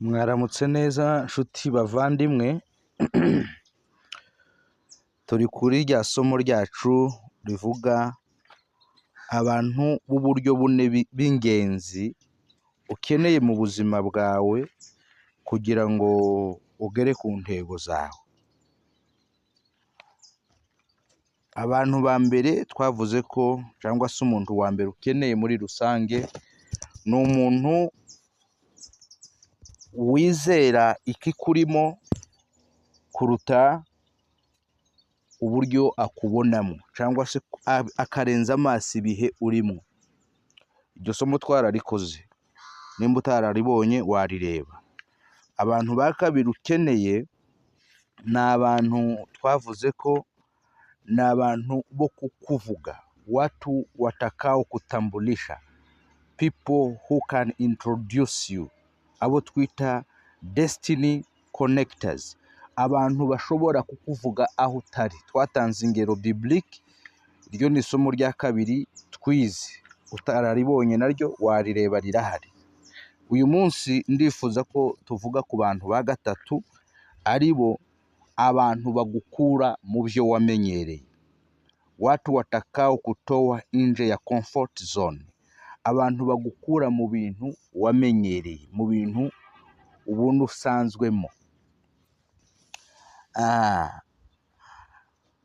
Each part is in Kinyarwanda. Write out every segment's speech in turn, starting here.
Mwaramutse neza nshuti bavandimwe, turi kuri rya somo ryacu rivuga abantu b'uburyo bune b'ingenzi ukeneye mu buzima bwawe kugira ngo ugere ku ntego zawe. Abantu ba mbere twavuze ko cyangwa se umuntu wa mbere ukeneye muri rusange ni umuntu wizera ikikurimo kuruta uburyo akubonamo cyangwa se akarenza amaso ibihe urimo. Iryo somo twararikoze, nimba utararibonye warireba. Abantu ba kabiri ukeneye ni abantu twavuze ko ni abantu bo kukuvuga, watu watakao kutambulisha, people who can introduce you, abo twita destiny connectors, abantu bashobora kukuvuga aho utari. Twatanze ingero biblique, iryo ni isomo rya kabiri twize, utararibonye naryo warireba rirahari. Uyu munsi ndifuza ko tuvuga ku bantu ba gatatu, ari bo abantu bagukura mu byo wamenyereye, watu watakao kutoa nje ya comfort zone, abantu bagukura mu bintu wamenyereye, mu bintu ubundi usanzwemo.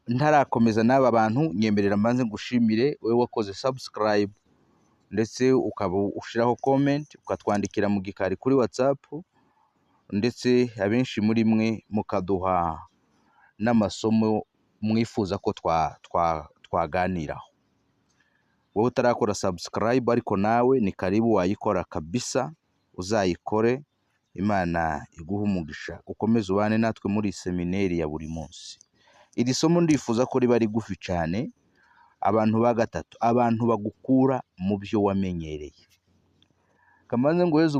Ntarakomeza n'aba bantu, nyemerera mbanze ngushimire wowe wakoze subscribe ndetse ukaba ushyiraho comment, ukatwandikira mu gikari kuri WhatsApp, ndetse abenshi muri mwe mukaduha n'amasomo mwifuza ko twaganiraho. Wowe utarakora subscribe ariko nawe ni karibu, wayikora kabisa, uzayikore. Imana iguha umugisha, ukomeze ubane natwe muri seminari ya buri munsi. Iri somo ndifuza ko riba rigufi cyane. Abantu ba gatatu, abantu bagukura mu byo wamenyereye. Kamanze nguheze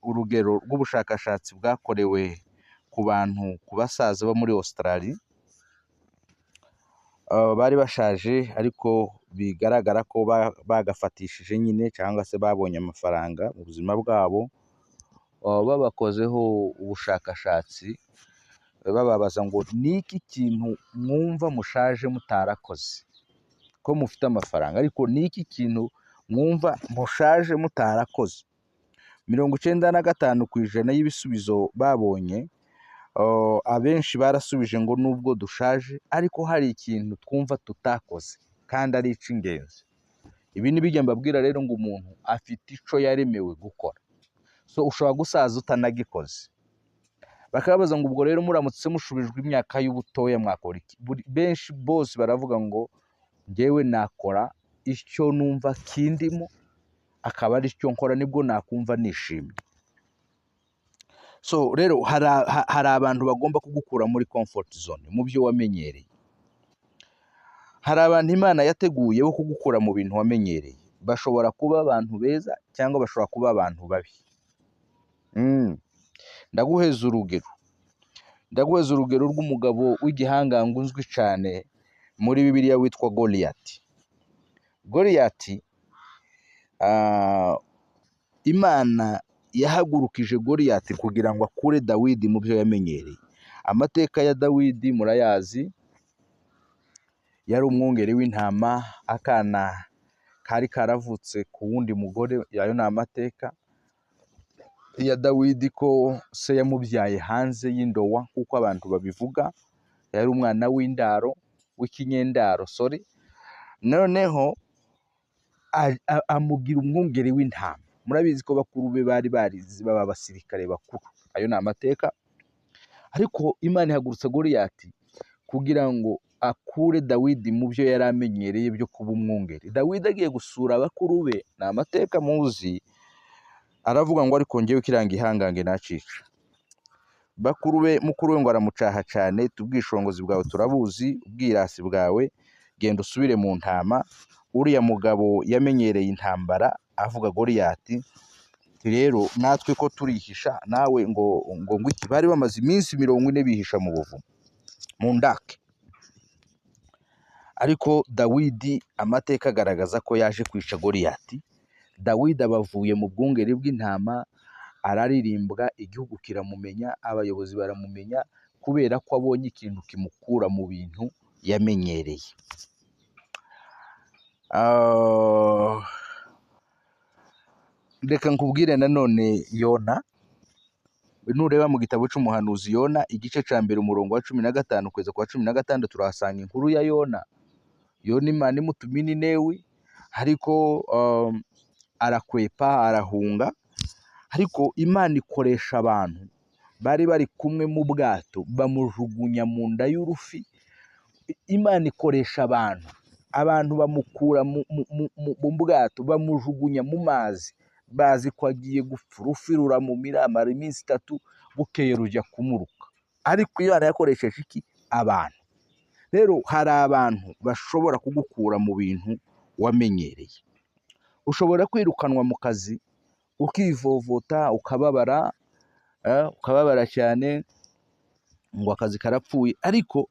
urugero rw'ubushakashatsi bwakorewe ku bantu, ku basaza bo muri Australia. Bari bashaje ariko bigaragara ko bagafatishije nyine, cyangwa se babonye amafaranga mu buzima bwabo. Babakozeho ubushakashatsi bababaza ngo ni iki kintu mwumva mushaje mutarakoze, ko mufite amafaranga ariko ni iki kintu mwumva mushaje mutarakoze. 95% y'ibisubizo babonye, abenshi barasubije ngo nubwo dushaje ariko hari ikintu twumva tutakoze kandi ari icy'ingenzi. Ibi ni bijya mbabwira rero ngo umuntu afite icyo yaremewe gukora, so ushobora gusaza utanagikoze. Bakabaza ngo ubwo rero muramutse mushubijwe imyaka y'ubutoya mwakora iki? Benshi bose baravuga ngo njyewe nakora icyo numva kindimo, akaba ari cyo nkora, nibwo nakumva nishimye. So rero hari abantu bagomba kugukura muri comfort zone, mu byo wamenyereye. Hari abantu Imana yateguye bo kugukura mu bintu wamenyereye. Bashobora kuba abantu beza cyangwa bashobora kuba abantu babi. Ndaguheza urugero rw'umugabo w'igihangange uzwi cyane muri Bibiliya witwa Goliyati. Goliyati, Imana yahagurukije Goliyati kugira ngo akure Dawidi mu byo yamenyereye. Amateka ya Dawidi murayazi, yari umwungeri w'intama, akana kari karavutse ku wundi mugore. Ayo ni amateka ya Dawidi, ko se yamubyaye hanze y'indowa kuko abantu babivuga. Yari umwana w'ikinyendaro. Noneho amugira umwungeri w'intama. Murabizi ko bakuru be bari barizi, baba abasirikare bakuru. Ayo ni amateka. Ariko Imana ihagurutsa Goliyati kugira ngo akure Dawidi mu byo yari amenyereye byo kuba umwungeri. Dawidi agiye gusura bakuru be, ni amateka muzi, aravuga ngo ariko njyewe kiranga ihangange nacica. Mukuru we ngo aramucaha cyane, ubwishongozi bwawe turabuzi, ubwirasi bwawe, genda usubire mu ntama. Uriya mugabo yamenyereye intambara avuga Goliyati, rero natwe ko turihisha, nawe ngo iki? Bari bamaze iminsi 40 bihisha mu buvumo, mu ndake. Ariko Dawidi amateka agaragaza ko yaje kwica Goliyati. Dawidi aba avuye mu bwungeri bw'intama, araririmbwa, igihugu kiramumenya, abayobozi baramumenya, kubera ko abonye ikintu kimukura mu bintu yamenyereye. Reka nkubwire nanone Yona. Nureba mu gitabo cy'umuhanuzi Yona igice cya mbere umurongo wa 15 kugeza ku wa 16 turahasanga inkuru ya Yona. Yona Imana imutuma i Ninewi, ariko arakwepa, arahunga, ariko Imana ikoresha abantu bari bari kumwe mu bwato bamujugunya mu nda y'urufi. Imana ikoresha abantu bamukura mu bwato bamujugunya mu mazi, bazi ko agiye gupfa, urufi ruramumira, amara iminsi 3, bukeye rujya kumuruka. Ariko Imana yakoresheje iki? Abantu. Rero hari abantu bashobora kugukura mu bintu wamenyereye. Ushobora kwirukanwa mu kazi, ukivovota, ukababara cyane ngo akazi karapfuye, ariko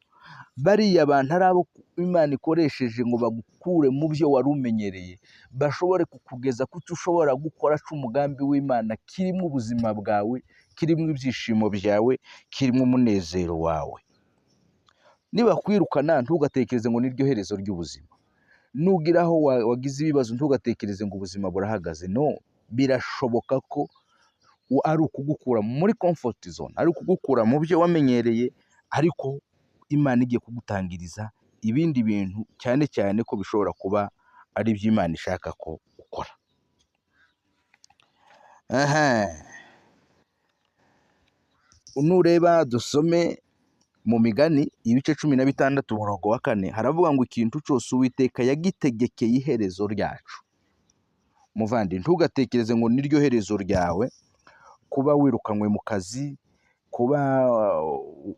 bariya abantu ari abo Imana ikoresheje ngo bagukure mu byo wari umenyereye, bashobore kukugeza ku cyo ushobora gukora cy'umugambi w'Imana, kirimo ubuzima bwawe, kirimo ibyishimo byawe, kirimo umunezero wawe. Niba kwirukana ntugatekereze ngo niryo herezo ry'ubuzima. Nugira aho wagize ibibazo ntugatekereze ngo ubuzima burahagaze. No, birashoboka ko ari ukugukura muri comfort zone, ari ukugukura mu byo wamenyereye, ariko Imana igiye kugutangiriza ibindi bintu, cyane cyane ko bishobora kuba ari byo Imana ishaka ko ukora. Nureba dusome mu Migani ibice 16 umurongo wa 4, haravuga ngo ikintu cyose Uwiteka yagitegekeye iherezo ryacu. Muvandi, ntugatekereze ngo niryo herezo ryawe, kuba wirukanywe mu kazi, kuba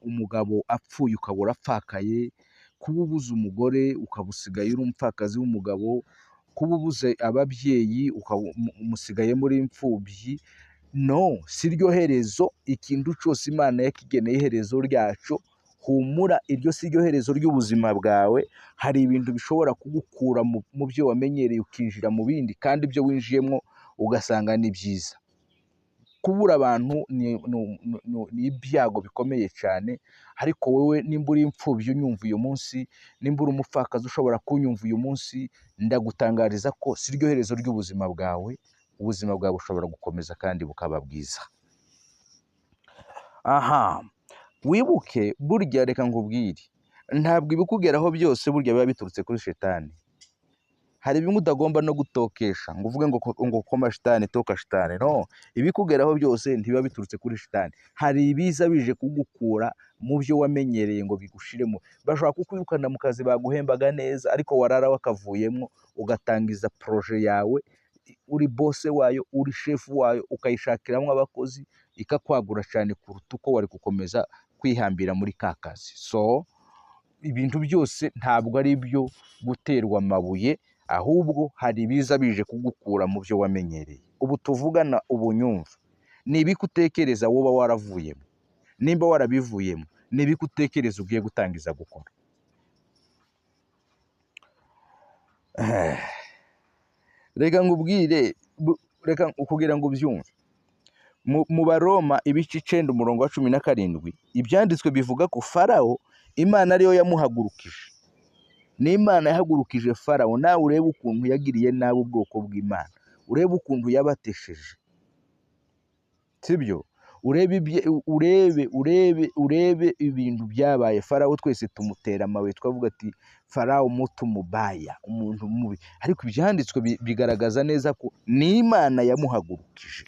umugabo apfuye ukabura apfakaye, kuba ubuze umugore ukabusigaye uri umupfakazi w'umugabo, kuba ubuze ababyeyi umusigaye muri imfubyi. No, si ryo herezo. Ikintu cyose Imana yakigeneye iherezo ryacu. Humura, iryo si ryo herezo ry'ubuzima bwawe. Hari ibintu bishobora kugukura mu byo wamenyereye ukinjira mu bindi, kandi ibyo winjiyemo ugasanga ni byiza. Kubura abantu ni ibyago bikomeye cyane, ariko wowe nimba uri imfubyi unyumva uyu munsi, nimba uri umupfakazi ushobora kunyumva uyu munsi, ndagutangariza ko si ryo herezo ry'ubuzima bwawe. Ubuzima bwawe bushobora gukomeza kandi bukaba bwiza. Wibuke, burya reka nkubwire, ntabwo ibikugeraho byose burya biba biturutse kuri Shetani. Hari bimwe utagomba no gutokesha ngo uvuge ngo koma Shitani toka Shitani. No, ibikugeraho byose ntibiba biturutse kuri Shitani. Hari ibiza bije kugukura mu byo wamenyereye ngo bigushiremo. Bashobora kukwirukana mu kazi baguhembaga neza, ariko warara wakavuyemo ugatangiza proje yawe, uri bose wayo, uri shefu wayo, ukayishakiramo abakozi, ikakwagura cyane kuruta uko wari gukomeza kwihambira muri ka kazi. So ibintu byose ntabwo ari byo guterwa amabuye, ahubwo hari ibiza bije kugukura mu byo wamenyereye. Ubu tuvugana, ubu nyumva, ni ibikutekereza woba waravuyemo. Nimba warabivuyemo, ni ibikutekereza ugiye gutangiza gukora. Reka nkubwire, reka kugira ngo ubyumve. Mu Baroma ibice 9 umurongo wa 17, ibyanditswe bivuga ko Farawo Imana ariyo yamuhagurukije. Ni Imana yahagurukije Farawo. Nawe urebe ukuntu yagiriye nabi ubwoko bw'Imana, urebe ukuntu yabatesheje, sibyo? Urebe ibintu byabaye. Farawo twese tumutera amabuye, twavuga ati Farawo mutu mubaya, umuntu mubi, ariko ibyanditswe bigaragaza neza ko ni Imana yamuhagurukije.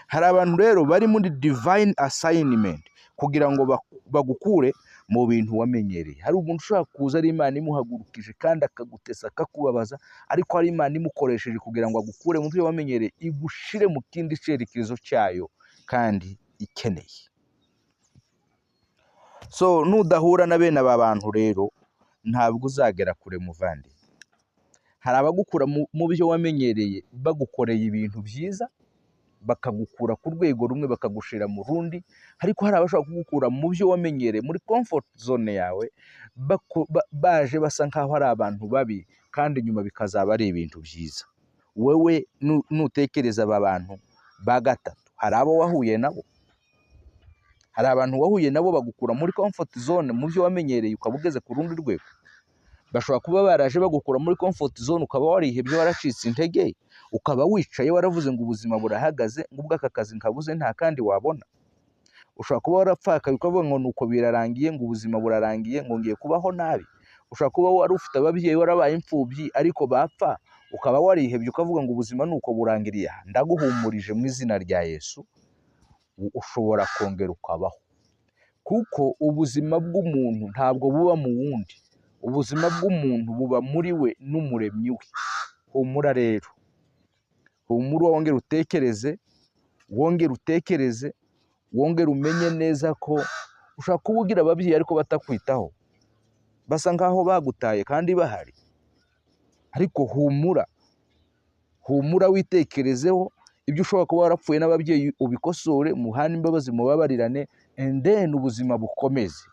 Hari abantu rero bari muri divine assignment kugira ngo bagukure mu bintu wamenyereye. Hari umuntu ushobora kuza ari Imana imuhagurukije kandi akagutesa, akakubabaza, ariko hari Imana imukoresheje kugira ngo agukure mu byo wamenyereye, igushire mu kindi cyerekezo cyayo kandi ikeneye. So nudahura na bene aba bantu rero, ntabwo uzagera kure muvandi. Hari abagukura mu byo wamenyereye bagukoreye ibintu byiza, bakagukura ku rwego rumwe bakagushira mu rundi, ariko hari abashobora kugukura mu byo wamenyereye muri comfort zone yawe, baje basa nk'aho ari abantu babi, kandi nyuma bikazaba ari ibintu byiza. Wewe nutekereza aba bantu ba gatatu, hari abo wahuye nabo, hari abantu wahuye nabo bagukura muri comfort zone mu byo wamenyereye ukaba ugeze ku rundi rwego. Bashobora kuba baraje bagukura muri comfort zone ukaba warihebye, waracitse intege, ukaba wicaye waravuze ngo ubuzima burahagaze, ngo ubwo aka kazi nkabuze nta kandi wabona. Ushobora kuba warapfakaye ukavuga ngo nuko birarangiye, ngo ubuzima burarangiye, ngo ngiye kubaho nabi. Ushobora kuba wari ufite ababyeyi warabaye imfubyi ariko bapfa, ukaba warihebye ukavuga ngo ubuzima nuko burangiriye aha. Ndaguhumurije mu izina rya Yesu, ushobora kongera ukabaho, kuko ubuzima bw'umuntu ntabwo buba mu wundi. Ubuzima bw'umuntu buba muri we n'umuremyi we. Humura rero, humura, wongere utekereze, wongere umenye neza ko ushaka kuba ugira ababyeyi ariko batakwitaho, basa nkaho bagutaye kandi bahari. Ariko humura witekerezeho, ibyo ushobora kuba warapfuye n'ababyeyi ubikosore, muhane imbabazi, mubabarirane, and then ubuzima bukomeze.